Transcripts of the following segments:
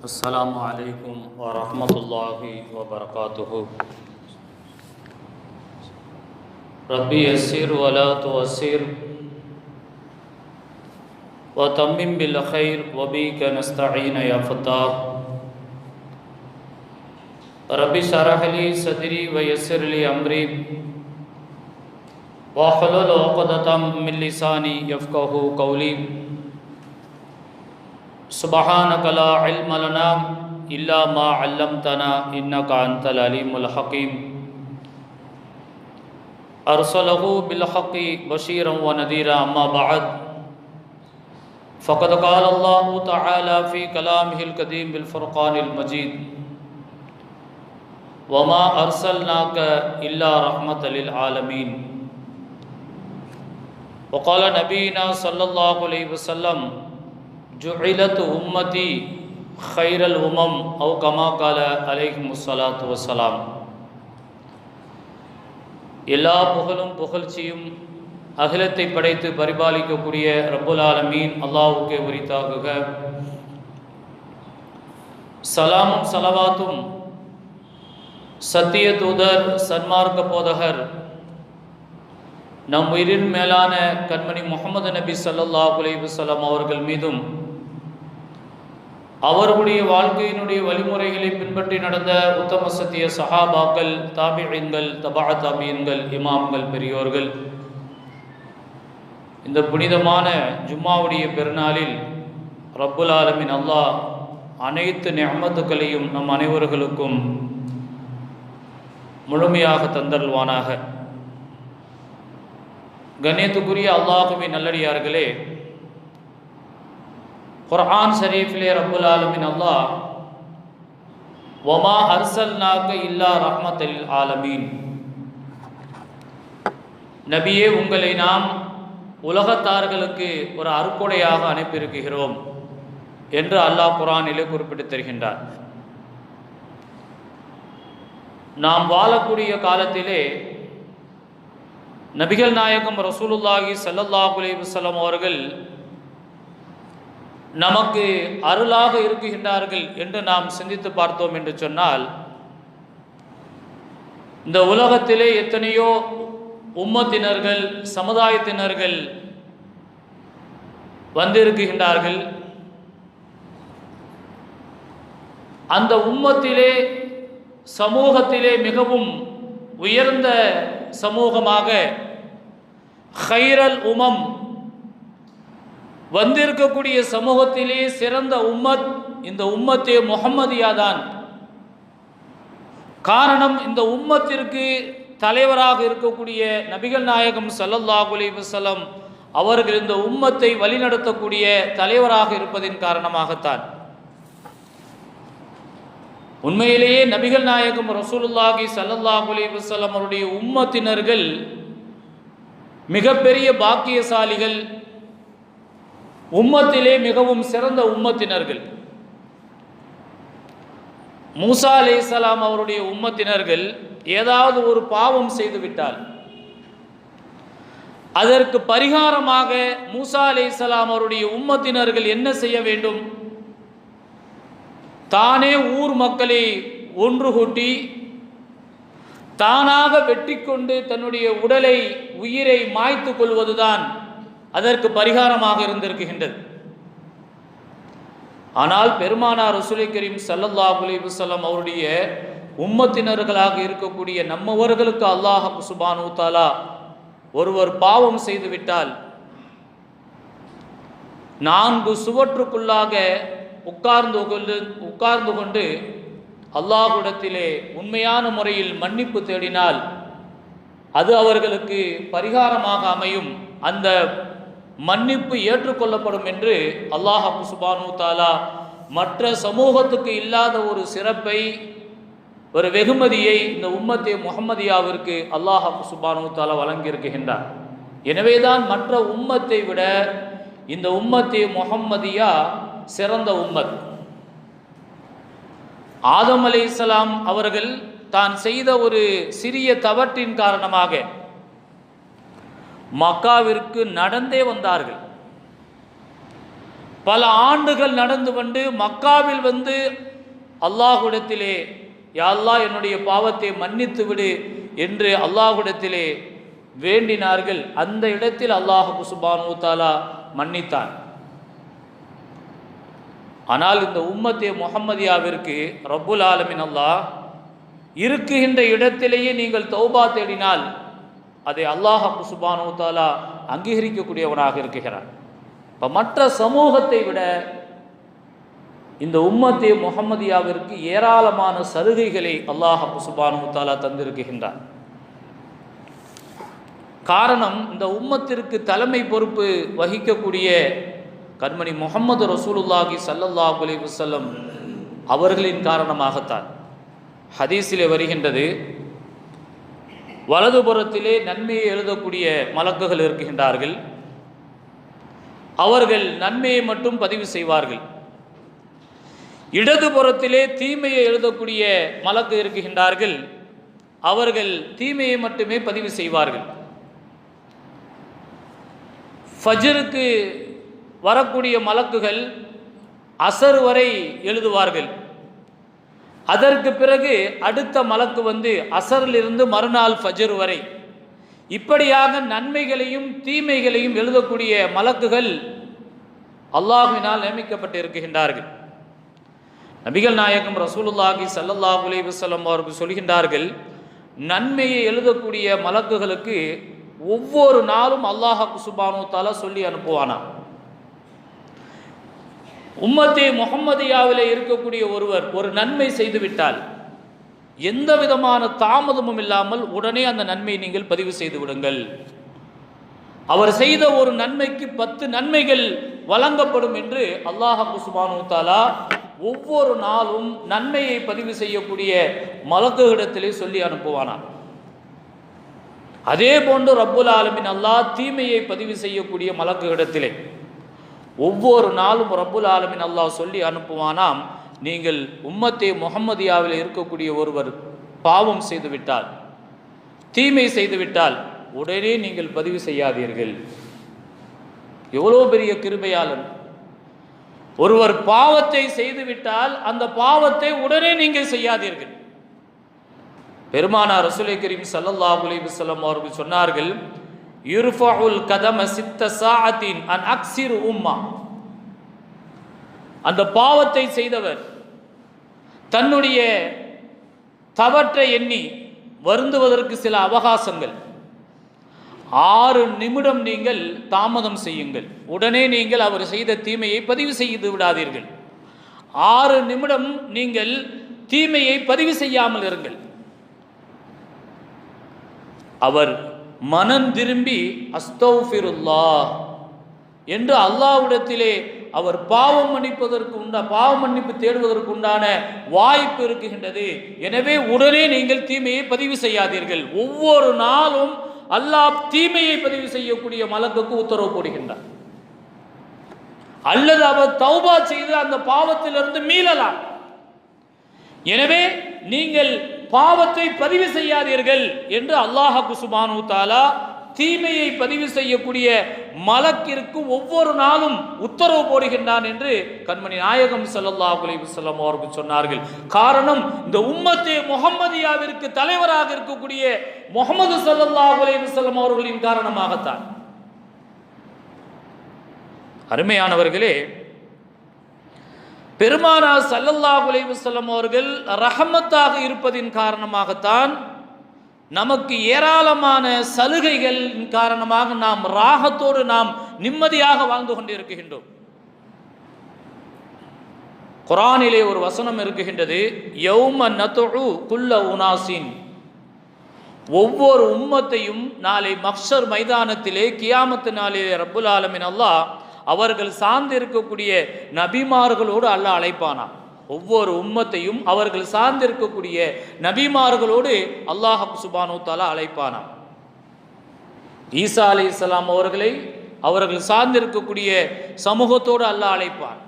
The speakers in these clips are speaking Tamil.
السلام عليكم ورحمة الله وبركاته. ربي يسر ولا تعسر وتمم بالخير وبك نستعين يا فتاح. ربي اشرح لي صدري ويسر لي أمري واحلل عقدة من لساني يفقهوا قولي. سبحانك لا علم لنا إلا ما علمتنا إنك أنت العليم الحكيم. أرسله بالحق بشيرا ونذيرا. أما بعد فقد قال الله تعالى في كلامه القديم بالفرقان المجيد: وما أرسلناك إلا رحمة للعالمين. وقال نبينا صلى الله عليه وسلم: جعلت أمتي خير الأمم أو كما قال عليهم الصلاة والسلام. எல்லா புகழும் புகழ்ச்சியும் அகிலத்தை படைத்து பரிபாலிக்கக்கூடிய ரப்புல் ஆலமீன் அல்லாஹ்வுக்கே உரித்தாகுக. சலாமும் சலவாத்தும் சத்திய தூதர் சன்மார்க்க போதகர் நம் உயிரின் மேலான கண்மணி முஹம்மது நபி ஸல்லல்லாஹு அலைஹி வஸல்லம் அவர்கள் மீதும் அவர்களுடைய வாழ்க்கையினுடைய வழிமுறைகளை பின்பற்றி நடந்த உத்தம சத்திய சஹாபாக்கள், தாபிஈன்கள், தபா தாபிஈன்கள், இமாம்கள், பெரியோர்கள், இந்த புனிதமான ஜும்மாவுடைய பெருநாளில் ரப்புல் ஆலமீன் அல்லாஹ் அனைத்து நிஅமத்துக்களையும் நம் அனைவர்களுக்கும் முழுமையாக தந்தருள்வானாக. கண்ணியத்துக்குரிய அல்லாஹ்வின் நல்லடியார்களே, குர்ஆன் ஷரீஃபிலே ரப்புல் ஆலமீன் அல்லாஹ் வமா அர்சல்நாக இல்லா ரஹ்மத்தல் ஆலமீன், நபியே உங்களை நாம் உலகத்தார்களுக்கு ஒரு அருக்கொடையாக அனுப்பியிருக்கிறோம் என்று அல்லாஹ் குர்ஆனிலே குறிப்பிட்டு தருகின்றார். நாம் வாழக்கூடிய காலத்திலே நபிகள் நாயகம் ரசூலுல்லாஹி ஸல்லல்லாஹு அலைஹி வஸல்லம் அவர்கள் நமக்கு அருளாக இருக்குகின்றார்கள் என்று நாம் சிந்தித்து பார்த்தோம் என்று சொன்னால், இந்த உலகத்திலே எத்தனையோ உம்மத்தினர்கள், சமுதாயத்தினர்கள் வந்திருக்கின்றார்கள். அந்த உம்மத்திலே, சமூகத்திலே மிகவும் உயர்ந்த சமூகமாக ஹைரல் உமம், வந்திருக்கக்கூடிய சமூகத்திலே சிறந்த உம்மத் இந்த உம்மத்தே முஹம்மதியா தான். காரணம், இந்த உம்மத்திற்கு தலைவராக இருக்கக்கூடிய நபிகள் நாயகம் ஸல்லல்லாஹு அலைஹி வஸல்லம் அவர்கள் இந்த உம்மத்தை வழிநடத்தக்கூடிய தலைவராக இருப்பதின் காரணமாகத்தான். உண்மையிலேயே நபிகள் நாயகம் ரசூலுல்லாஹி ஸல்லல்லாஹு அலைஹி வஸல்லம் அவருடைய உம்மத்தினர்கள் மிகப்பெரிய பாக்கியசாலிகள், உம்மத்திலே மிகவும் சிறந்த உம்மத்தினர்கள். மூசா அலைஹிஸ்ஸலாம் அவருடைய உம்மத்தினர்கள் ஏதாவது ஒரு பாவம் செய்துவிட்டால் அதற்கு பரிகாரமாக மூசா அலைஹிஸ்ஸலாம் அவருடைய உம்மத்தினர்கள் என்ன செய்ய வேண்டும்? தானே ஊர் மக்களை ஒன்று கூட்டி தானாக வெட்டி கொண்டு தன்னுடைய உடலை, உயிரை மாய்த்து கொள்வதுதான் அதற்கு பரிகாரமாக இருந்திருக்கின்றது. ஆனால் பெருமானார் ரசூலை கரீம் ஸல்லல்லாஹு அலைஹி வஸல்லம் அவருடைய உம்மத்தினர்களாக இருக்கக்கூடிய நம்மவர்களுக்கு அல்லாஹ் சுப்ஹானஹு வ தஆலா ஒருவர் பாவம் செய்துவிட்டால் 4 சுவற்றுக்குள்ளாக உட்கார்ந்து கொண்டு அல்லாஹ்விடத்திலே உண்மையான முறையில் மன்னிப்பு தேடினால் அது அவர்களுக்கு பரிகாரமாக அமையும், அந்த மன்னிப்பு ஏற்றுக்கொள்ளப்படும் என்று அல்லாஹ் சுப்ஹானஹு வ தஆலா மற்ற சமூகத்துக்கு இல்லாத ஒரு சிறப்பை, ஒரு வெகுமதியை இந்த உம்மத்தே முஹம்மதியாவிற்கு அல்லாஹ் சுப்ஹானஹு வ தஆலா வழங்கியிருக்கின்றார். எனவேதான் மற்ற உம்மத்தை விட இந்த உம்மத்தே முஹம்மதியா சிறந்த உம்மத். ஆதம் அலைஹிஸ்ஸலாம் அவர்கள் தான் செய்த ஒரு சிறிய தவற்றின் காரணமாக மக்காவிற்கு நடந்தே வந்தார்கள். பல ஆண்டுகள் நடந்து கொண்டு மக்காவில் வந்து அல்லாஹ்விடத்திலே, யா அல்லாஹ் என்னுடைய பாவத்தை மன்னித்து விடு என்று அல்லாஹ்விடத்திலே வேண்டினார்கள். அந்த இடத்தில் அல்லாஹ் சுப்ஹானஹு வ தஆலா மன்னித்தான். ஆனால் இந்த உம்மத்தே முஹம்மதியாவிற்கு ரப்புல் ஆலமீன் அல்லாஹ் இருக்குகின்ற இடத்திலேயே நீங்கள் தௌபா தேடினால் அதை அல்லாஹ் சுப்ஹானஹு வ தஆலா அங்கீகரிக்கக்கூடியவனாக இருக்கிறான். இப்போ மற்ற சமூகத்தை விட இந்த உம்மத்தே முஹம்மதியாவிற்கு ஏராளமான சலுகைகளை அல்லாஹ் சுப்ஹானஹு வ தஆலா தந்திருக்கின்றான். காரணம், இந்த உம்மத்திற்கு தலைமை பொறுப்பு வகிக்கக்கூடிய கண்மணி முஹம்மது ரசூலுல்லாஹி ஸல்லல்லாஹு அலைஹி வஸல்லம் அவர்களின் காரணமாகத்தான். ஹதீஸிலே வருகின்றது, வலதுபுறத்திலே நன்மையை எழுதக்கூடிய மலக்குகள் இருக்கின்றார்கள். அவர்கள் நன்மையை மட்டும் பதிவு செய்வார்கள். இடதுபுறத்திலே தீமையை எழுதக்கூடிய மலக்கு இருக்கின்றார்கள். அவர்கள் தீமையை மட்டுமே பதிவு செய்வார்கள். ஃபஜ்ருக்கு வரக்கூடிய மலக்குகள் அசர் வரை எழுதுவார்கள். அதற்கு பிறகு அடுத்த மலக்கு வந்து அசரிலிருந்து மறுநாள் ஃபஜ்ர் வரை, இப்படியாக நன்மைகளையும் தீமைகளையும் எழுதக்கூடிய மலக்குகள் அல்லாஹ்வினால் நியமிக்கப்பட்டு இருக்கின்றார்கள். நபிகள் நாயகம் ரசூலுல்லாஹி ஸல்லல்லாஹு அலைஹி வஸல்லம் அவர்கள் சொல்கின்றார்கள், நன்மையை எழுதக்கூடிய மலக்குகளுக்கு ஒவ்வொரு நாளும் அல்லாஹ் சுப்ஹானஹு வ தஆலா சொல்லி அனுப்புவானாம். உம்மத்தே முஹம்மதியாவிலே இருக்கக்கூடிய ஒருவர் ஒரு நன்மை செய்துவிட்டால் எந்த விதமான தாமதமும் இல்லாமல் உடனே அந்த நன்மையை நீங்கள் பதிவு செய்து விடுங்கள். அவர் செய்த ஒரு நன்மைக்கு 10 நன்மைகள் வழங்கப்படும் என்று அல்லாஹ் சுப்ஹானஹு வ தஆலா ஒவ்வொரு நாளும் நன்மையை பதிவு செய்யக்கூடிய மலக்குகளிடத்திலே சொல்லி அனுப்புவானாம். அதே போன்று ரப்புல் ஆலமீன் அல்லாஹ் தீமையை பதிவு செய்யக்கூடிய மலக்குகளிடத்திலே ஒவ்வொரு நாளும் ரப்புல் ஆலமீன் அல்லாஹ் சொல்லி அனுப்புவானாம், நீங்கள் உம்மத்தே முஹம்மதியாவில் இருக்கக்கூடிய ஒருவர் பாவம் செய்துவிட்டால், தீமை செய்துவிட்டால் உடனே நீங்கள் பதிவு செய்யாதீர்கள். எவ்வளோ பெரிய கிருபையாளன்! ஒருவர் பாவத்தை செய்துவிட்டால் அந்த பாவத்தை உடனே நீங்கள் செய்யாதீர்கள். பெருமானார் ரசூலே கரீம் ஸல்லல்லாஹு அலைஹி வஸல்லம் அவர்கள் சொன்னார்கள், யுர்ஃபஉல் கதம சித்த சாஅத்தின் அன் அக்ஸிரு உம்மா. அந்த பாவத்தை செய்தவர் தன்னுடைய தவற்றை எண்ணி வருந்துவதற்கு சில அவகாசங்கள், 6 நிமிடம் நீங்கள் தாமதம் செய்யுங்கள். உடனே நீங்கள் அவர் செய்த தீமையை பதிவு செய்து விடாதீர்கள். 6 நிமிடம் நீங்கள் தீமையை பதிவு செய்யாமல் இருங்கள். அவர் மனம் திரும்பி அஸ்தௌஃபிருல்லாஹ் என்று அல்லாஹ்விடத்திலே அவர் பாவம் மன்னிப்பு தேடுவதற்கு உண்டான வாய்ப்பு இருக்குகின்றது. எனவே உடனே நீங்கள் தீமையை பதிவு செய்யாதீர்கள். ஒவ்வொரு நாளும் அல்லாஹ் தீமையை பதிவு செய்யக்கூடிய மலக்குக்கு உத்தரவு போடுகின்றார். அல்லது அவர் தௌபா செய்து அந்த பாவத்திலிருந்து மீளலாம். எனவே நீங்கள் பாவத்தை பதிவு செய்யாதீர்கள் என்று அல்லாஹ் சுப்ஹானஹு வ தஆலா தீமையை பதிவு செய்யக்கூடிய மலக்கிற்கு ஒவ்வொரு நாளும் உத்தரவு போடுகின்றான் என்று கண்மணி நாயகம் ஸல்லல்லாஹு அலைஹி வஸல்லம் அவர்கள் சொன்னார்கள். காரணம், இந்த உம்மத்தே முஹம்மதியாவிற்கு தலைவராக இருக்கக்கூடிய முஹம்மது ஸல்லல்லாஹு அலைஹி வஸல்லம் அவர்களின் காரணமாகத்தான். அருமையானவர்களே, பெருமானார் ஸல்லல்லாஹு அலைஹி வஸல்லம் அவர்கள் ரஹமத்தாக இருப்பதின் காரணமாகத்தான் நமக்கு ஏராளமான சலுகைகளின் காரணமாக நாம் ராகத்தோடு நாம் நிம்மதியாக வாழ்ந்து கொண்டிருக்கின்றோம். குர்ஆனிலே ஒரு வசனம் இருக்குகின்றது, யௌம நதுஉ குல்ல உனாசின். ஒவ்வொரு உம்மத்தையும் நாளை மஹ்ஷர் மைதானத்திலே கியாமத் நாளிலே ரப்புல் ஆலமீன் அல்லாஹ் அவர்கள் சார்ந்து இருக்கக்கூடிய நபிமார்களோடு அல்லாஹ் அழைப்பானா. ஒவ்வொரு உம்மத்தையும் அவர்கள் சார்ந்திருக்கக்கூடிய நபிமார்களோடு அல்லாஹ் சுப்ஹானஹு வ தஆலா அழைப்பானாம். ஈசா அலைஹிஸ்ஸலாம் அவர்களை அவர்கள் சார்ந்திருக்கக்கூடிய சமூகத்தோடு அல்லாஹ் அழைப்பான்.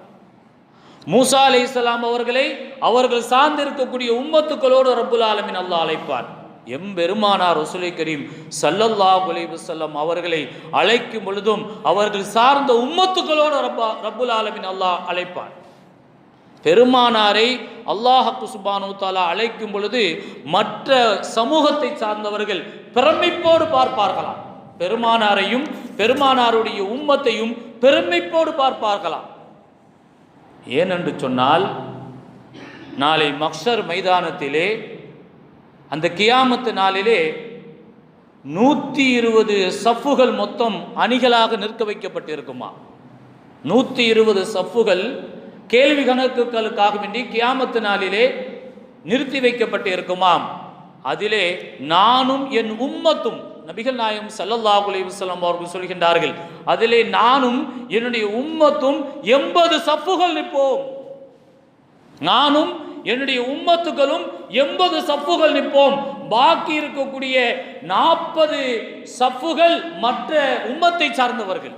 மூசா அலைஹிஸ்ஸலாம் அவர்களை அவர்கள் சார்ந்திருக்கக்கூடிய உம்மத்துக்களோடு ரப்புல் ஆலமீன் அல்லாஹ் அழைப்பான். எம்பெருமானார் ரசூலை கரீம் ஸல்லல்லாஹு அலைஹி வஸல்லம் அவர்களை அழைக்கும் பொழுதும் அவர்கள் சார்ந்த உம்மத்துக்களோடு ரப்புல் ஆலமீன் அல்லாஹ் அழைப்பான். பெருமானாரை அல்லாஹ் சுப்ஹானஹு வ தஆலா அழைக்கும் பொழுது மற்ற சமூகத்தை சார்ந்தவர்கள் பெருமைப்போடு பார்ப்பார்களாம். பெருமானாரையும் பெருமானாருடைய உம்மத்தையும் பெருமைப்போடு பார்ப்பார்களாம். ஏனென்று சொன்னால், நாளை மஹ்ஷர் மைதானத்திலே அந்த கியாமத்து நாளிலே 120 சஃப்புகள் மொத்தம் அணிகளாக நிற்க வைக்கப்பட்டிருக்குமா. 120 சஃப்புகள் கேள்வி கணக்குகளுக்காக வேண்டி கியாமத்து நாளிலே நிறுத்தி வைக்கப்பட்டு இருக்குமாம். அதிலே நானும் என் உம்மத்தும், நபிகள் நாயகம் ஸல்லல்லாஹு அலைஹி வஸல்லம் அவர்கள் சொல்கின்றார்கள், அதிலே நானும் என்னுடைய உம்மத்தும் 80 சஃப்புகள் நிற்போம். நானும் என்னுடைய உம்மத்துகளும் 80 சஃப்புகள் நிற்போம். பாக்கி இருக்கக்கூடிய 40 சஃப்புகள் மற்ற உம்மத்தை சார்ந்தவர்கள்.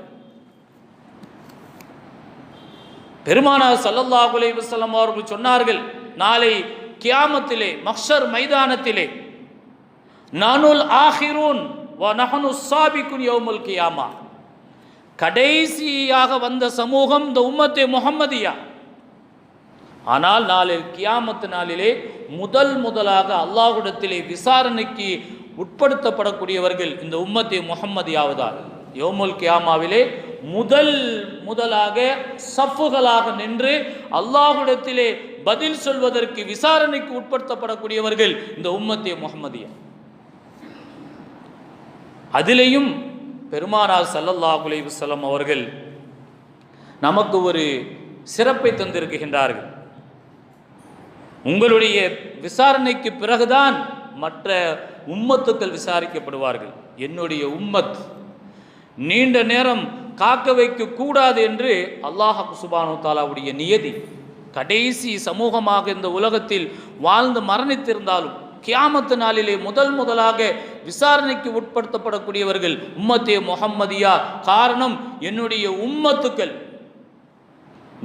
பெருமானார் ஸல்லல்லாஹு அலைஹி வஸல்லம் அவர்கள் சொன்னார்கள், நாளை கியாமத்திலே மஹ்ஷர் மைதானத்திலே நானுல் ஆஹிரூன் வ நஹனு ஸாபிகுன் யௌமுல் கியாமா, கடைசியாக வந்த சமூகம் இந்த உம்மத்தே முஹம்மதியா. ஆனால் நாளை கியாமத்து நாளிலே முதலாக அல்லாஹ்விடத்திலே விசாரணைக்கு உட்படுத்தப்படக்கூடியவர்கள் இந்த உம்மத்தே முஹம்மதியாவதால். யௌமுல் கியாமாவிலே முதலாக சஃப்புகளாக நின்று அல்லாஹ்விடத்திலே பதில் சொல்வதற்கு விசாரணைக்கு உட்படுத்தப்படக்கூடியவர்கள் இந்த உம்மத்தே முஹம்மதியா. அதிலேயும் பெருமானார் ஸல்லல்லாஹு அலைஹி வஸல்லம் அவர்கள் நமக்கு ஒரு சிறப்பை தந்திருக்கின்றார்கள். உங்களுடைய விசாரணைக்கு பிறகுதான் மற்ற உம்மத்துக்கள் விசாரிக்கப்படுவார்கள். என்னுடைய உம்மத் நீண்ட நேரம் காக்க வைக்க கூடாது என்று அல்லாஹ் சுப்ஹானஹு வ தஆலாவுடைய நியதி. கடைசி சமூகமாக இந்த உலகத்தில் வாழ்ந்து மரணித்திருந்தாலும் கியாமத்து நாளிலே முதலாக விசாரணைக்கு உட்படுத்தப்படக்கூடியவர்கள் உம்மத்தே முஹம்மதியா. காரணம், என்னுடைய உம்மத்துக்கள்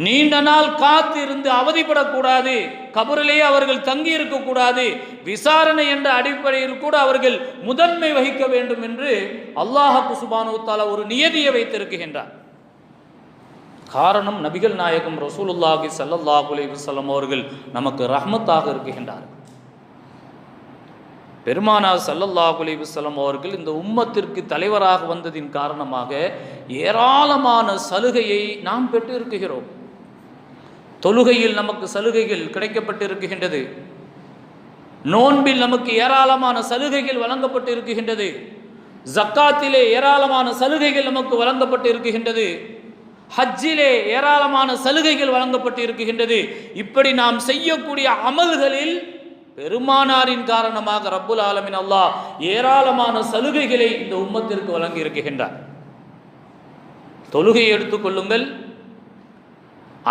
நீண்ட நாள் காத்து இருந்து அவதிப்படக்கூடாது, கபரிலேயே அவர்கள் தங்கி இருக்கக்கூடாது, விசாரணை என்ற அடிப்படையில் கூட அவர்கள் முதன்மை வகிக்க வேண்டும் என்று அல்லாஹ் சுப்ஹானஹு வ தஆலா ஒரு நியதியை வைத்திருக்கின்றார். காரணம், நபிகள் நாயகம் ரசூலுல்லாஹி ஸல்லல்லாஹு அலைஹி வஸல்லம் அவர்கள் நமக்கு ரஹ்மத்தாக இருக்கின்றார். பெருமானார் ஸல்லல்லாஹு அலைஹி வஸல்லம் அவர்கள் இந்த உம்மத்திற்கு தலைவராக வந்ததின் காரணமாக ஏராளமான சலுகையை நாம் பெற்று இருக்கிறோம். தொழுகையில் நமக்கு சலுகைகள் கிடைக்கப்பட்டு இருக்கின்றது. நோன்பில் நமக்கு ஏராளமான சலுகைகள் வழங்கப்பட்டு இருக்கின்றது. ஜக்காத்திலே ஏராளமான சலுகைகள் நமக்கு வழங்கப்பட்டு இருக்கின்றது. ஹஜ்ஜிலே ஏராளமான சலுகைகள் வழங்கப்பட்டு இருக்கின்றது. இப்படி நாம் செய்யக்கூடிய அமல்களில் பெருமானாரின் காரணமாக ரப்புல் ஆலமீன் அல்லாஹ் ஏராளமான சலுகைகளை இந்த உம்மத்திற்கு வழங்கி இருக்கின்றார். தொழுகையை எடுத்துக்கொள்ளுங்கள்,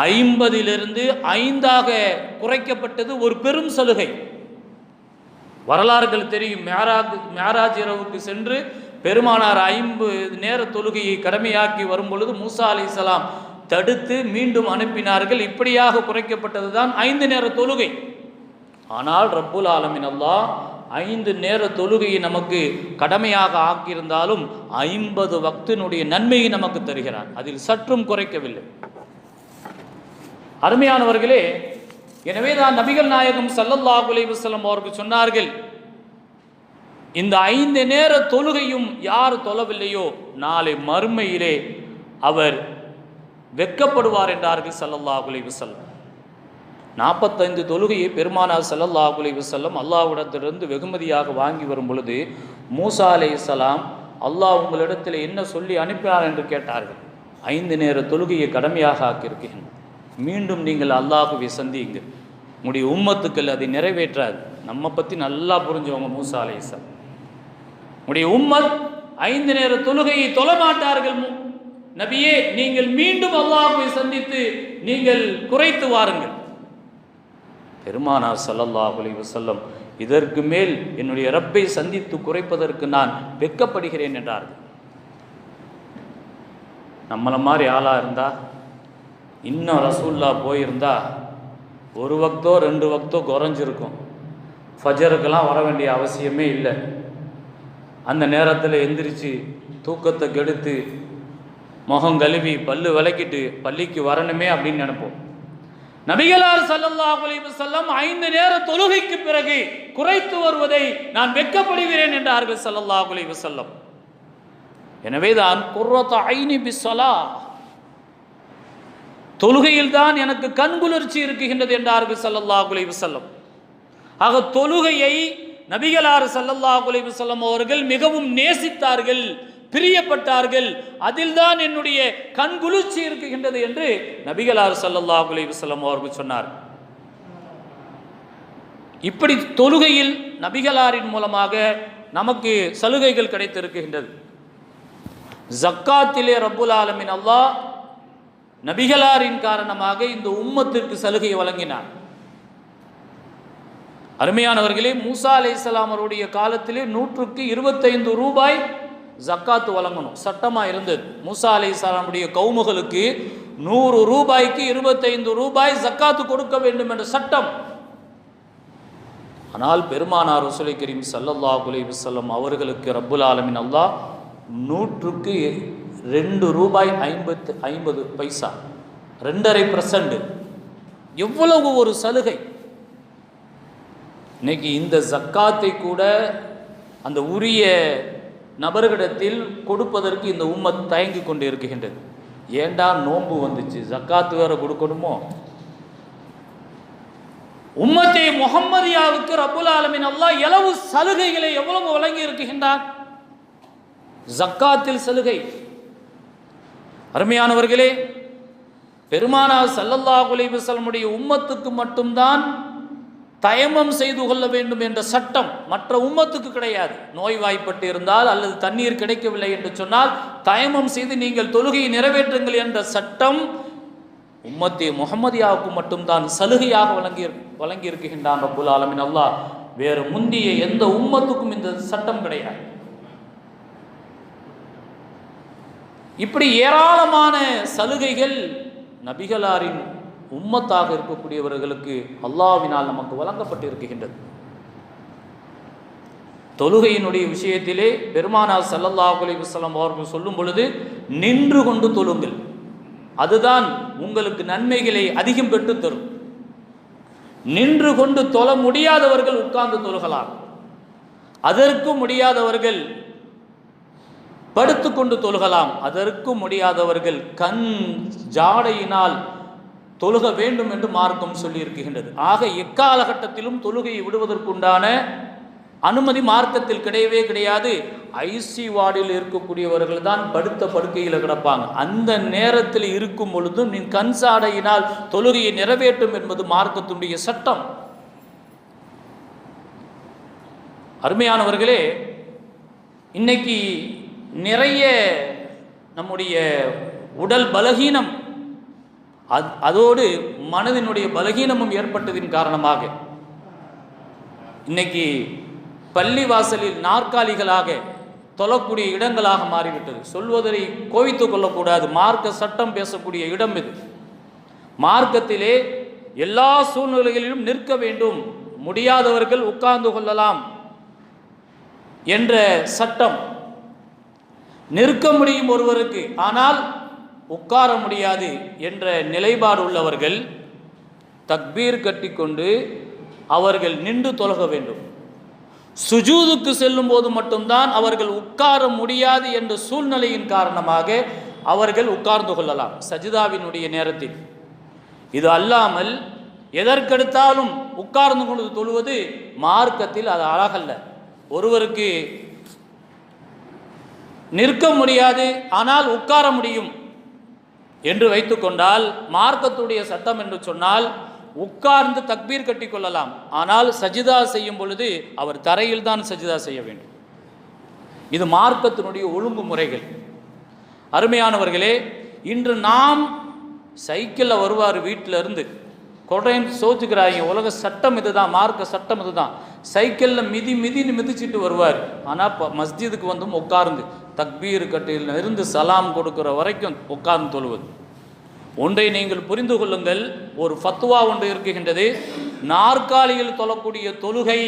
50 5ஆக குறைக்கப்பட்டது ஒரு பெரும் சலுகை. வரலாறுகள் தெரியும். மிஅராஜ் இரவுக்கு சென்று பெருமானார் 50 நேர தொழுகையை கடமையாக்கி வரும் பொழுது மூசா அலைஹிஸ்ஸலாம் தடுத்து மீண்டும் அனுப்பினார்கள். இப்படியாக குறைக்கப்பட்டது தான் 5 நேர தொழுகை. ஆனால் ரப்புல் ஆலமீன் அல்லாஹ் 5 நேர தொழுகையை நமக்கு கடமையாக ஆக்கியிருந்தாலும் 50 வக்தினுடைய நன்மையை நமக்கு தருகிறார். அதில் சற்றும் குறைக்கவில்லை. அருமையானவர்களே, எனவே தான் நபிகள் நாயகம் ஸல்லல்லாஹு அலைஹி வஸல்லம் அவர்கள் சொன்னார்கள், இந்த 5 நேர தொழுகையும் யார் தொழவில்லையோ நாளை மறுமையிலே அவர் வெட்கப்படுவார் என்றார்கள் ஸல்லல்லாஹு அலைஹி வஸல்லம். 45 தொழுகையை பெருமானார் ஸல்லல்லாஹு அலைஹி வஸல்லம் அல்லாஹ்விடத்திலிருந்து வெகுமதியாக வாங்கி வரும் பொழுது மூசா அலைஹிஸ்ஸலாம், அல்லாஹ் உங்களிடத்தில் என்ன சொல்லி அனுப்பினார் என்று கேட்டார்கள். 5 நேர தொழுகையை கடமையாக ஆக்கியிருக்கிறேன், மீண்டும் நீங்கள் அல்லாஹ்வை சந்தியுங்க. உங்களுடைய உம்மத்துக்கள் அதை நிறைவேற்றாது. நம்ம பற்றி நல்லா புரிஞ்சவங்க மூசா அலைஹிஸ்ஸலாம். உங்களுடைய உம்மத் 5 நேர தொழுகையை தொழமாட்டார்கள். நபியே, நீங்கள் மீண்டும் அல்லாஹ்வை சந்தித்து நீங்கள் குறைத்து வாருங்கள். பெருமானார் ஸல்லல்லாஹு அலைஹி வஸல்லம், இதற்கு மேல் என்னுடைய ரப்பை சந்தித்து குறைப்பதற்கு நான் வெட்கப்படுகிறேன் என்றார்கள். நம்மளை மாதிரி ஆளாக இருந்தால், இன்னும் ரசூல்லா போயிருந்தா 1 வக்தோ 2 வக்தோ குறைஞ்சிருக்கும். ஃபஜருக்கெல்லாம் வர வேண்டிய அவசியமே இல்லை. அந்த நேரத்தில் எந்திரிச்சு தூக்கத்தை கெடுத்து முகம் கழுவி பல்லு விளக்கிட்டு பள்ளிக்கு வரணுமே அப்படின்னு நினைப்போம். நபிகளார் ஸல்லல்லாஹு அலைஹி வஸல்லம் 5 நேர தொழுகைக்கு பிறகு குறைத்து வருவதை நான் வெட்கப்படுகிறேன் என்றார்கள் ஸல்லல்லாஹு அலைஹி வஸல்லம். எனவே தான் குர்ரத்து ஐனி பிஸ்ஸலா, தொழுகையில் தான் எனக்கு கண்குளிர்ச்சி இருக்குகின்றது என்றார்கள் ஸல்லல்லாஹு அலைஹி வஸல்லம். ஆக தொழுகையை நபிகளார் ஸல்லல்லாஹு அலைஹி வஸல்லம் அவர்கள் மிகவும் நேசித்தார்கள், பிரியப்பட்டார்கள். அதில் தான் என்னுடைய கண்குளிர்ச்சி இருக்குகின்றது என்று நபிகளார் ஸல்லல்லாஹு அலைஹி வஸல்லம் அவர்கள் சொன்னார். இப்படி தொழுகையில் நபிகளாரின் மூலமாக நமக்கு சலுகைகள் கிடைத்திருக்கின்றது. ஜக்காத்திலே ரப்புல் ஆலமீன் அல்லாஹ் நபிகளாரின் காரணமாக இந்த உம்மத்திற்கு சலுகையை வழங்கினார். அருமையானவர்களே, மூசா அலைஹிஸ்ஸலாம் அவருடைய காலத்திலே 100க்கு 25 ரூபாய் ஜக்காத்து வழங்கணும் சட்டமாக இருந்தது. மூசா அலைஹிஸ்ஸலாமுடைய கௌமுகளுக்கு 100 ரூபாய்க்கு 25 ரூபாய் ஜக்காத்து கொடுக்க வேண்டும் என்ற சட்டம். ஆனால் பெருமானார் ரசூலை கரீம் ஸல்லல்லாஹு அலைஹி வஸல்லம் அவர்களுக்கு ரப்புல் ஆலமீன் அல்லாஹ் 100க்கு 2 ரூபாய் 50 பைசா, 2.5%. எவ்வளவு ஒரு சலுகை! இன்னைக்கு இந்த ஜக்காத்தை கூட அந்த உரிய நபர்களிடத்தில் கொடுப்பதற்கு இந்த உம்மத் தயங்கி கொண்டு இருக்குகின்றது. ஏண்டா நோன்பு வந்துச்சு, ஜக்காத்து வேற கொடுக்கணுமோ? உம்மத்தே முஹம்மதியாவுக்கு ரப்புல் ஆலமீன் அல்லாஹ் எவ்வளவு சலுகைகளை எவ்வளவு வழங்கி இருக்குகின்றார். ஜக்காத்தில் சலுகை. அருமையானவர்களே, பெருமானார் ஸல்லல்லாஹு அலைஹி வஸல்லமுடைய உம்மத்துக்கு மட்டும்தான் தயமம் செய்து கொள்ள வேண்டும் என்ற சட்டம், மற்ற உம்மத்துக்கு கிடையாது. நோய்வாய்ப்பட்டு இருந்தால் அல்லது தண்ணீர் கிடைக்கவில்லை என்று சொன்னால் தயமம் செய்து நீங்கள் தொழுகையை நிறைவேற்றுங்கள் என்ற சட்டம் உம்மத்தே முஹம்மதியாவுக்கு மட்டும்தான் சலுகையாக வழங்கி இருக்கின்றான் ரப்புல் ஆலமீன் அல்லாஹ். வேறு முந்திய எந்த உம்மத்துக்கும் இந்த சட்டம் கிடையாது. இப்படி ஏராளமான சலுகைகள் நபிகளாரின் உம்மத்தாக இருக்கக்கூடியவர்களுக்கு அல்லாஹ்வினால் நமக்கு வழங்கப்பட்டு இருக்கின்றது. தொழுகையினுடைய விஷயத்திலே பெருமானார் ஸல்லல்லாஹு அலைஹி வஸல்லம் அவர்கள் சொல்லும் பொழுது, நின்று கொண்டு தொழுங்கள், அதுதான் உங்களுக்கு நன்மைகளை அதிகம் பெற்று தரும். நின்று கொண்டு தொழ முடியாதவர்கள் உட்கார்ந்து தொழுகலாம், அதற்கும் முடியாதவர்கள் படுத்துக்கொண்டு தொழுகலாம், அதற்கும் முடியாதவர்கள் கண் ஜாடையினால் தொழுக வேண்டும் என்று மார்க்கம் சொல்லி இருக்கின்றது. ஆக எக்காலகட்டத்திலும் தொழுகையை விடுவதற்குண்டான அனுமதி மார்க்கத்தில் கிடையவே கிடையாது. ஐசி வார்டில் இருக்கக்கூடியவர்கள் தான் படுத்த படுக்கையில் கிடப்பாங்க. அந்த நேரத்தில் இருக்கும் பொழுதும் நீ கண் சாடையினால் தொழுகையை நிறைவேற்றும் என்பது மார்க்கத்தினுடைய சட்டம். அருமையானவர்களே, இன்னைக்கு நிறைய நம்முடைய உடல் பலகீனம், அதோடு மனதினுடைய பலகீனமும் ஏற்பட்டதின் காரணமாக இன்னைக்கு பள்ளி வாசலில் நாற்காலிகளாக தொழக்கூடிய இடங்களாக மாறிவிட்டது. சொல்வதை கோவித்து கொள்ளக்கூடாது, மார்க்க சட்டம் பேசக்கூடிய இடம் இது. மார்க்கத்திலே எல்லா சூழ்நிலைகளிலும் நிற்க வேண்டும், முடியாதவர்கள் உட்கார்ந்து கொள்ளலாம் என்ற சட்டம். நிற்க முடியும் ஒருவருக்கு, ஆனால் உட்கார முடியாது என்ற நிலைப்பாடு உள்ளவர்கள் தக்பீர் கட்டிக்கொண்டு அவர்கள் நின்று தொழக வேண்டும். சுஜூதுக்கு செல்லும் போது மட்டும்தான் அவர்கள் உட்கார முடியாது என்ற சூழ்நிலையின் காரணமாக அவர்கள் உட்கார்ந்து கொள்ளலாம் சஜிதாவினுடைய நேரத்தில். இது அல்லாமல் எதற்கெடுத்தாலும் உட்கார்ந்து கொண்டு தொழுவது மார்க்கத்தில் அது அழகல்ல. ஒருவருக்கு நிற்க முடியாது ஆனால் உட்கார முடியும் என்று வைத்துக்கொண்டால் மார்க்கத்துடைய சட்டம் என்று சொன்னால் உட்கார்ந்து தக்பீர் கட்டி கொள்ளலாம். ஆனால் சஜிதா செய்யும் பொழுது அவர் தரையில் தான் சஜிதா செய்ய வேண்டும். இது மார்க்கத்தினுடைய ஒழுங்குமுறைகள். அருமையானவர்களே, இன்று நாம் சைக்கிளில் வருவார், வீட்டில் இருந்து கொடைன்னு சோச்சுக்கிறாங்க. உலக சட்டம் இதுதான், மார்க்க சட்டம் இதுதான். சைக்கிளில் மிதின்னு மிதிச்சுட்டு வருவார். ஆனால் மஸ்ஜிதுக்கு வந்தும் உட்கார்ந்து தக்பீர் கட்டியில் இருந்து சலாம் கொடுக்குற வரைக்கும் உட்கார்ந்து தொழுவது. ஒன்றை நீங்கள் புரிந்து கொள்ளுங்கள், ஒரு ஃபத்வா ஒன்று இருக்குகின்றது. நாற்காலியில் தொழக்கூடிய தொழுகை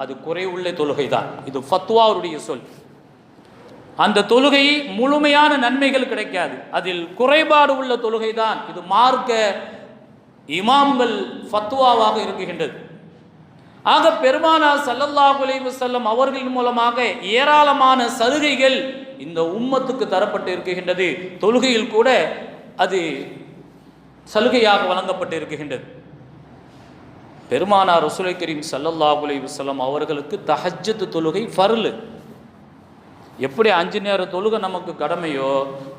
அது குறைவுள்ள தொழுகை தான். இது ஃபத்வாவுடைய சொல். அந்த தொழுகை முழுமையான நன்மைகள் கிடைக்காது, அதில் குறைபாடு உள்ள தொழுகை தான். இது மார்க்க இமாம்கள் ஃபத்வாவாக இருக்குகின்றது. ஆக பெருமானார் ஸல்லல்லாஹு அலைஹி வஸல்லம் அவர்களின் மூலமாக ஏராளமான சலுகைகள் இந்த உம்மத்துக்கு தரப்பட்டு இருக்குகின்றது. தொழுகையில் கூட அது சலுகையாக வழங்கப்பட்டு இருக்குகின்றது. பெருமானார் ரசூலை கரீம் ஸல்லல்லாஹு அலைஹி வஸல்லம் அவர்களுக்கு தஹஜ்ஜத் தொழுகை ஃபர்லு. எப்படி 5 நேர தொழுகை நமக்கு கடமையோ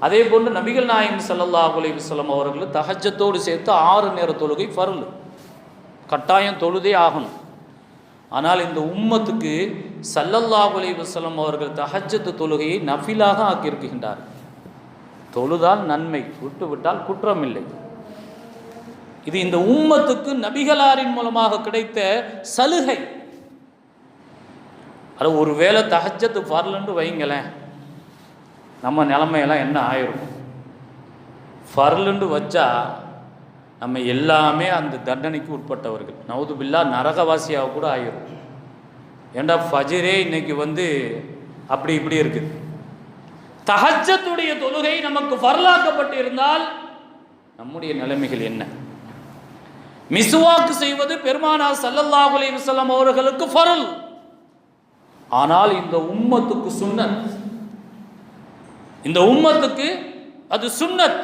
அதே போன்று நபிகள் நாயகம் ஸல்லல்லாஹு அலைஹி வஸல்லம் அவர்கள் தஹஜ்ஜத்தோடு சேர்த்து 6 நேர தொழுகை ஃபர்லு, கட்டாயம் தொழுதே ஆகணும். ஆனால் இந்த உம்மத்துக்கு ஸல்லல்லாஹு அலைஹி வஸல்லம் அவர்கள் தஹஜ்ஜத் தொழுகையை நஃபிலாக ஆக்கியிருக்கின்றார். தொழுதால் நன்மை, விட்டுவிட்டால் குற்றம் இல்லை. இது இந்த உம்மத்துக்கு நபிகளாரின் மூலமாக கிடைத்த சலுகை. அது ஒருவேளை தஹஜ்ஜத் ஃபர்லுன்னு வைங்களேன், நம்ம நிலைமையெல்லாம் என்ன ஆயிரும்? ஃபர்லுன்னு வச்சா நம்ம எல்லாமே அந்த தண்டனைக்கு உட்பட்டவர்கள், நவுது பில்லா நரகவாசியாக கூட ஆயிரும். ஏண்டா ஃபஜ்ரே இன்னைக்கு அப்படி இப்படி இருக்குது. தஹஜ்ஜத்துடைய தொழுகை நமக்கு ஃபர்லாக்கப்பட்டு இருந்தால் நம்முடைய நிலைமைகள் என்ன? மிஸ்வாக் செய்வது பெருமானார் ஸல்லல்லாஹு அலைஹி வஸல்லம் அவர்களுக்கு ஃபர்ல், ஆனால் இந்த உம்மத்துக்கு சுன்னத். இந்த உம்மத்துக்கு அது சுன்னத்.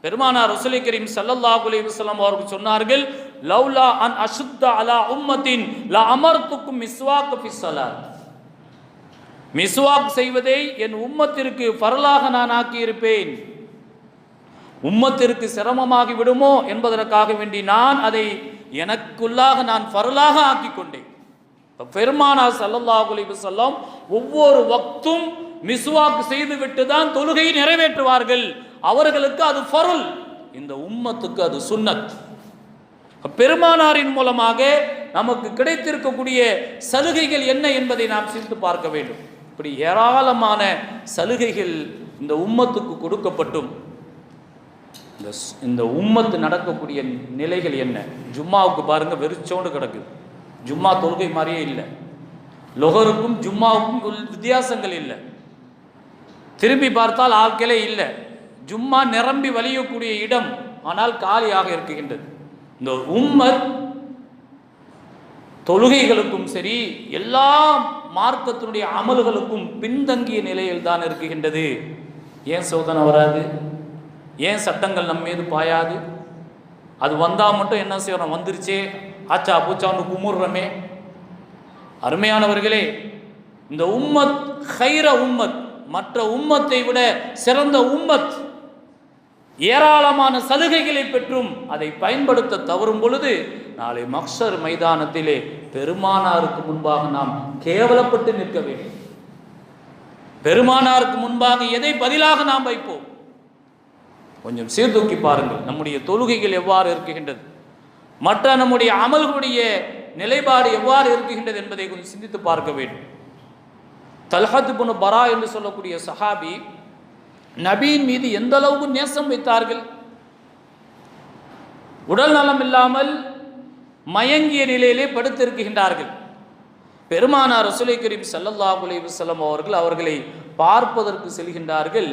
பெருமானார் ரசூலை கரீம் ஸல்லல்லாஹு அலைஹி வஸல்லம் அவர்கள் சொன்னார்கள், லவ்லா அன் அஷுத்த அலா உம்மத்தின் லா அமர்துக்கும் மிஸ்வாக் ஃபி ஸலாத். மிஸ்வாக் செய்வதை என் உம்மத்திற்கு ஃபர்லாக நான் ஆக்கியிருப்பேன். உம்மத்திற்கு சிரமமாகி விடுமோ என்பதற்காக வேண்டி நான் அதை எனக்குள்ளாக நான் ஃபர்லாக ஆக்கி கொண்டேன். பெருமானார் ஸல்லல்லாஹு அலைஹி வஸல்லம் ஒவ்வொரு வக்தும் மிஸ்வாக் செய்துவிட்டு தான் தொழுகையை நிறைவேற்றுவார்கள். அவர்களுக்கு அது ஃபர்ல், இந்த உம்மத்துக்கு அது சுன்னத். பெருமானாரின் மூலமாக நமக்கு கிடைத்திருக்கக்கூடிய சலுகைகள் என்ன என்பதை நாம் சிந்தித்து பார்க்க வேண்டும். இப்படி ஏராளமான சலுகைகள் இந்த உம்மத்துக்கு கொடுக்கப்பட்டும் இந்த உம்மத்து நடக்கக்கூடிய நிலைகள் என்ன? ஜும்மாவுக்கு பாருங்க, வெறிச்சோண்டு கிடக்குது. ஜும்மா தொழுகை மாதிரியே இல்லை. லொஹருக்கும் ஜும்மாவுக்கும் வித்தியாசங்கள் இல்லை. திரும்பி பார்த்தால் ஆட்களே இல்லை. ஜும்மா நிரம்பி வலியக்கூடிய இடம், ஆனால் காலியாக இருக்குகின்றது. இந்த உம்மத் தொழுகைகளுக்கும் சரி எல்லா மார்க்கத்தினுடைய அமல்களுக்கும் பின்தங்கிய நிலையில் தான் இருக்குகின்றது. ஏன் சோதனை வராது? ஏன் சட்டங்கள் நம்ம மீது பாயாது? அது வந்தால் மட்டும் என்ன செய்யணும்? வந்துருச்சே ஆச்சா பூச்சான்னு குமுறுறமே. அருமையானவர்களே, இந்த உம்மத் ஹைர உம்மத், மற்ற உம்மத்தை விட சிறந்த உம்மத். ஏராளமான சலுகைகளை பெற்றும் அதை பயன்படுத்த தவறும் பொழுது நாளை மஹ்ஷர் மைதானத்திலே பெருமானாருக்கு முன்பாக நாம் கேவலப்பட்டு நிற்க வேண்டும். பெருமானாருக்கு முன்பாக எதை பதிலாக நாம் வைப்போம்? கொஞ்சம் சீர்தூக்கி பாருங்கள். நம்முடைய தொழுகைகள் எவ்வாறு இருக்குகின்றது, மற்ற நம்முடைய அமல்களுடைய நிலைப்பாடு எவ்வாறு இருக்குகின்றது என்பதை கொஞ்சம் சிந்தித்து பார்க்க வேண்டும். தல்ஹத் இப்னு பரா என்று சொல்லக்கூடிய சஹாபி நபியின் மீது எந்த அளவுக்கு நேசம் வைத்தார்கள். உடல் நலம் இல்லாமல் மயங்கிய நிலையிலே படுத்திருக்கின்றார்கள். பெருமானார் ரசூலை கரீம் ஸல்லல்லாஹு அலைஹி வஸல்லம் அவர்களை பார்ப்பதற்கு செல்கின்றார்கள்.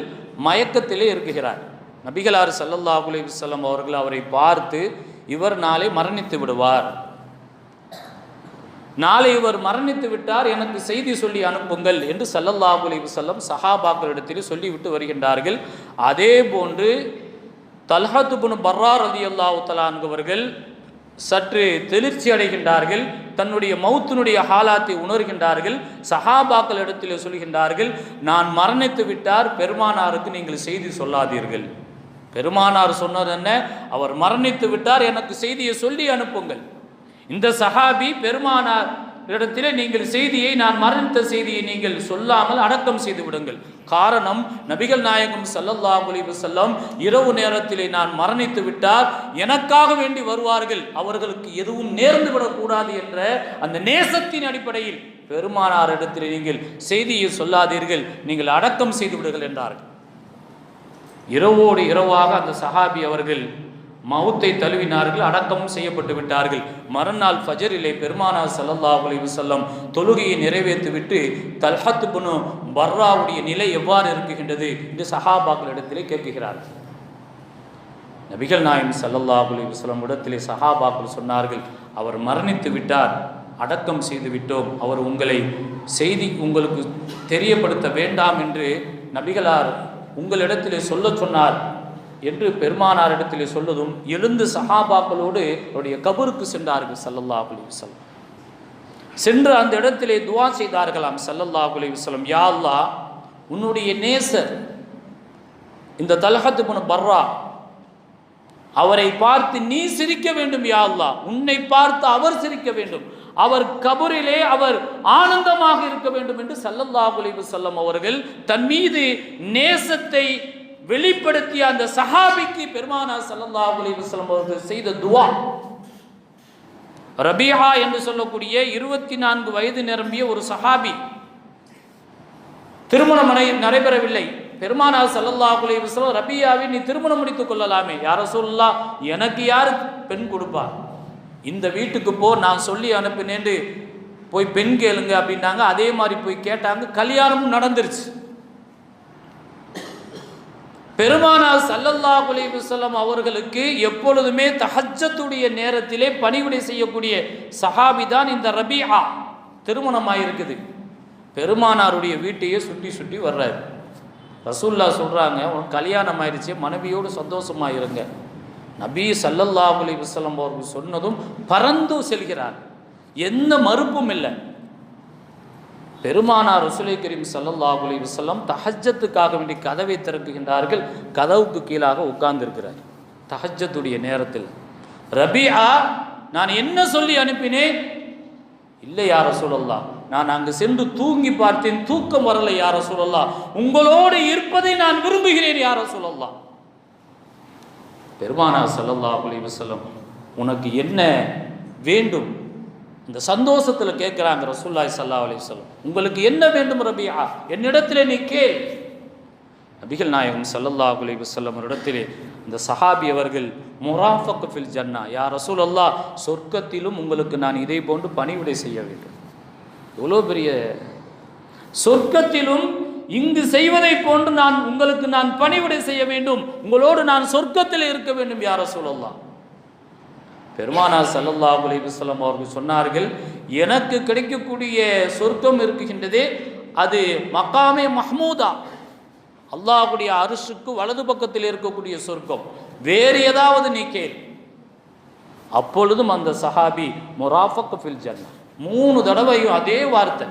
மயக்கத்திலே இருக்குகிறார். நபிகளார் ஸல்லல்லாஹு அலைஹி வஸல்லம் அவர்கள் அவரை பார்த்து, இவர் நாளை மரணித்து விடுவார், நாளை இவர் மரணித்து விட்டார், எனக்கு செய்தி சொல்லி அனுப்புங்கள் என்று ஸல்லல்லாஹு அலைஹி வஸல்லம் சஹாபாக்களிடத்தில் சொல்லிவிட்டு வருகின்றார்கள். அதே போன்று தல்ஹத் இப்னு பர்ரா ரலியல்லாஹு தஆலா அவர்கள் சற்று தெளிர்ச்சி அடைகின்றார்கள். தன்னுடைய மௌத்தினுடைய ஹாலாத்தை உணர்கின்றார்கள். சஹாபாக்களிடத்தில் சொல்கின்றார்கள், நான் மரணித்து விட்டார், பெருமானாருக்கு நீங்கள் செய்தி சொல்லாதீர்கள். பெருமானார் சொன்னது என்ன? அவர் மரணித்து விட்டார், எனக்கு செய்தியை சொல்லி அனுப்புங்கள். இந்த சஹாபி பெருமானார் இடத்திலே நீங்கள் செய்தியை, நான் மரணித்த செய்தியை நீங்கள் சொல்லாமல் அடக்கம் செய்து விடுங்கள். காரணம், நபிகள் நாயகம் ஸல்லல்லாஹு அலைஹி வஸல்லம் இரவு நேரத்திலே நான் மரணித்து விட்டார், எனக்காக வேண்டி வருவார்கள், அவர்களுக்கு எதுவும் நேர்ந்து விடக்கூடாது என்ற அந்த நேசத்தின் அடிப்படையில் பெருமானார் இடத்திலே நீங்கள் செய்தியை சொல்லாதீர்கள், நீங்கள் அடக்கம் செய்து விடுங்கள் என்றார்கள். இரவோடு இரவாக அந்த சஹாபி அவர்கள் மவுத்தை தழுவினார்கள், அடக்கமும் செய்யப்பட்டு விட்டார்கள். மறுநாள் ஃபஜரிலே பெருமானார் ஸல்லல்லாஹு அலைஹி வஸல்லம் தொழுகையை நிறைவேற்றிவிட்டு தல்ஹத் இப்னு பர்ராவுடைய நிலை எவ்வாறு இருக்குகின்றது என்று சஹாபாக்களிடத்திலே கேட்கிறார்கள். நபிகள் நாயகம் ஸல்லல்லாஹு அலைஹி வஸல்லம் இடத்திலே சஹாபாக்கள் சொன்னார்கள், அவர் மரணித்து விட்டார், அடக்கம் செய்து விட்டோம், அவர் உங்களை செய்தி உங்களுக்கு தெரியப்படுத்த வேண்டாம் என்று நபிகளார் உங்களிடத்திலே சொல்ல சொன்னார் என்று பெருமானார் இடத்திலே சொல்லதும் எழுந்து சஹாபாக்களோடு அவருடைய கபருக்கு சென்றார்கள் ஸல்லல்லாஹு அலைஹி வஸல்லம். சென்று அந்த இடத்திலே துஆ செய்தார்களாம் ஸல்லல்லாஹு அலைஹி வஸல்லம், யா அல்லாஹ், உன்னுடைய நேசர் இந்த தல்ஹத் இப்னு பர்ரா, அவரை பார்த்து நீ சிரிக்க வேண்டும் யா அல்லாஹ், உன்னை பார்த்து அவர் சிரிக்க வேண்டும், அவர் கபரிலே அவர் ஆனந்தமாக இருக்க வேண்டும் என்று ஸல்லல்லாஹு அலைஹி வஸல்லம் அவர்கள் தன் மீது நேசத்தை வெளிப்படுத்திய அந்த சஹாபிக்கு பெருமானார் ஸல்லல்லாஹு அலைஹி வஸல்லம் அவர்கள் செய்த துஆ. ரபீஆ என்று சொல்லக்கூடிய 24 வயது நிரம்பிய ஒரு சஹாபி, திருமணம் நடைபெறவில்லை. பெருமானார் ஸல்லல்லாஹு அலைஹி வஸல்லம், ரபீஆவை நீ திருமணம் முடித்துக் கொள்ளலாமே, யா ரசூலுல்லாஹ், எனக்கு யார் பெண் கொடுப்பா, இந்த வீட்டுக்கு போ, நான் சொல்லி அனுப்பினேன்னு போய் பெண் கேளுங்க அப்படின்னாங்க. அதே மாதிரி போய் கேட்டாங்க, கல்யாணமும் நடந்துருச்சு. பெருமானார் ஸல்லல்லாஹு அலைஹி வஸல்லம் அவர்களுக்கு எப்பொழுதுமே தஹஜ்ஜத்துடைய நேரத்திலே பணிவிடை செய்யக்கூடிய சஹாபி தான் இந்த ரபீஆ. திருமணமாயிருக்குது, பெருமானாருடைய வீட்டையே சுற்றி சுற்றி வர்றாரு. ரசூலுல்லாஹ் சொல்கிறாங்க, உனக்கு கல்யாணம் ஆயிடுச்சு, மனைவியோடு சந்தோஷமாக இருங்க. நபி ஸல்லல்லாஹு அலைஹி வஸல்லம் அவர்கள் சொன்னதும் பறந்து செல்கிறார், எந்த மறுப்பும் இல்லை. பெருமானார் ரசூலை கரீம் ஸல்லல்லாஹு அலைஹி வஸல்லம் தஹஜ்ஜத்துக்காக வேண்டி கதவை திறக்குகின்றார்கள். கதவுக்கு கீழாக உட்கார்ந்திருக்கிறார் தஹஜ்ஜத்துடைய நேரத்தில். ரபீஆ, நான் என்ன சொல்லி அனுப்பினேன்? இல்லை யா ரசூலல்லாஹ், நான் அங்கு சென்று தூங்கி பார்த்தேன், தூக்கம் வரலை யா ரசூலல்லாஹ், உங்களோடு இருப்பதை நான் விரும்புகிறேன் யா ரசூலல்லாஹ். பெருமானார் ஸல்லல்லாஹு அலைஹி வஸல்லம், உனக்கு என்ன வேண்டும்? இந்த சந்தோஷத்தில் கேட்குறாங்க ரசூலுல்லாஹி ஸல்லல்லாஹு அலைஹி வஸல்லம், உங்களுக்கு என்ன வேண்டும் ரபீஆ, என்னிடத்திலே நீ கேள். நபிகள் நாயகம் ஸல்லல்லாஹு அலைஹி வஸல்லம் இடத்திலே இந்த சஹாபி அவர்கள், முராஃபக் ஃபில் ஜன்னா, யா ரசூலல்லாஹ், சொர்க்கத்திலும் உங்களுக்கு நான் இதே போன்று பணிவிடை செய்ய வேண்டும். எவ்வளோ பெரிய சொர்க்கத்திலும் இங்கு செய்வதை போன்று உங்களுக்கு நான் பணிவிடை செய்ய வேண்டும், உங்களோடு நான் சொர்க்கத்தில் இருக்க வேண்டும் யா ரசூலல்லாஹ். பெருமானார் ஸல்லல்லாஹு அலைஹி வஸல்லம் அவர்கள் சொன்னார்கள், எனக்கு கிடைக்கக்கூடிய சொர்க்கம் இருக்குகின்றதே, அது மகாமே மஹ்மூதா, அல்லாஹ்வுடைய அர்ஷுக்கு வலது பக்கத்தில் இருக்கக்கூடிய சொர்க்கம், வேறு ஏதாவது நீ கேள். அப்பொழுதும் அந்த சஹாபி முராஃபக் ஃபில் ஜன்னா, 3 தடவையும் அதே வார்த்தை.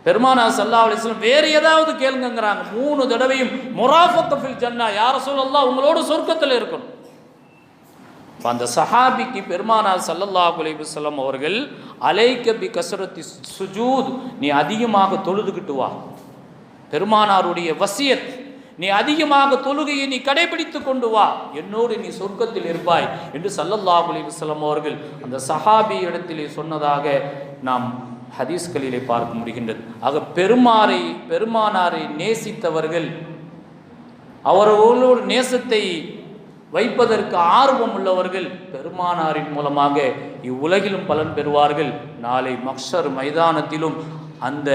பெருமானார் ஸல்லல்லாஹு அலைஹி வஸல்லம் வேறு ஏதாவது கேளுங்கிறாங்க, 3 தடவையும் முராஃபக் ஃபில் ஜன்னா, யா ரசூலல்லாஹ், உங்களோட சொர்க்கத்தில் இருக்கணும். அந்த சஹாபிக்கு பெருமானார் ஸல்லல்லாஹு அலைஹி வஸல்லம் அவர்கள், அலைக பி கஸ்ரத்தி சுஜூத், நீ அதிகமாக தொழுதுகிட்டு வா, பெருமானாருடைய வசியத், நீ அதிகமாக தொழுகையை நீ கடைபிடித்து கொண்டு வா, என்னோடு நீ சொர்க்கத்தில் இருப்பாய் என்று ஸல்லல்லாஹு அலைஹி வஸல்லம் அவர்கள் அந்த சஹாபி இடத்திலே சொன்னதாக நாம் ஹதீஸ்களிலே பார்க்க முடிகின்றது. ஆக பெருமானாரை நேசித்தவர்கள், அவர்களோடு நேசத்தை வைப்பதற்கு ஆர்வம் உள்ளவர்கள் பெருமானாரின் மூலமாக இவ்வுலகிலும் பலன் பெறுவார்கள். நாளை மஹ்ஷர் மைதானத்திலும் அந்த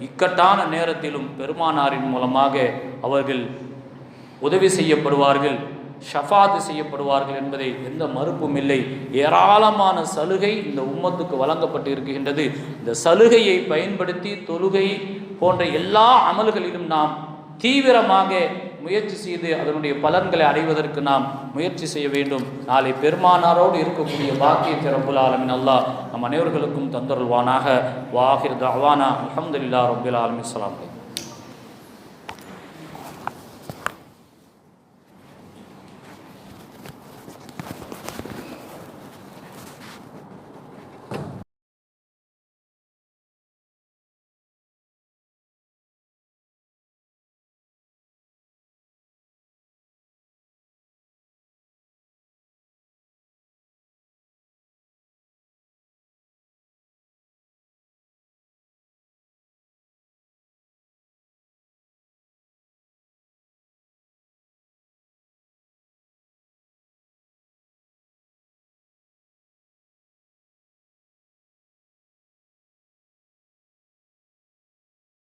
இக்கட்டான நேரத்திலும் பெருமானாரின் மூலமாக அவர்கள் உதவி செய்யப்படுவார்கள், ஷஃபாத் செய்யப்படுவார்கள் என்பதை எந்த மறுப்பும் இல்லை. ஏராளமான சலுகை இந்த உம்மத்துக்கு வழங்கப்பட்டு இருக்கின்றது. இந்த சலுகையை பயன்படுத்தி தொழுகை போன்ற எல்லா அமல்களிலும் நாம் தீவிரமாக முயற்சி செய்து அதனுடைய பலன்களை அடைவதற்கு நாம் முயற்சி செய்ய வேண்டும். நாளை பெருமானாரோடு இருக்கக்கூடிய பாக்கியத்தை ரப்புல் ஆலமீன் அல்லாஹ் நம் அனைவர்களுக்கும் தந்தருள்வானாக. வாஹிர் தஅவானா அல்ஹம்துலில்லாஹி ரப்பில் ஆலமீன். அஸ்ஸலாமு அலைக்கும்.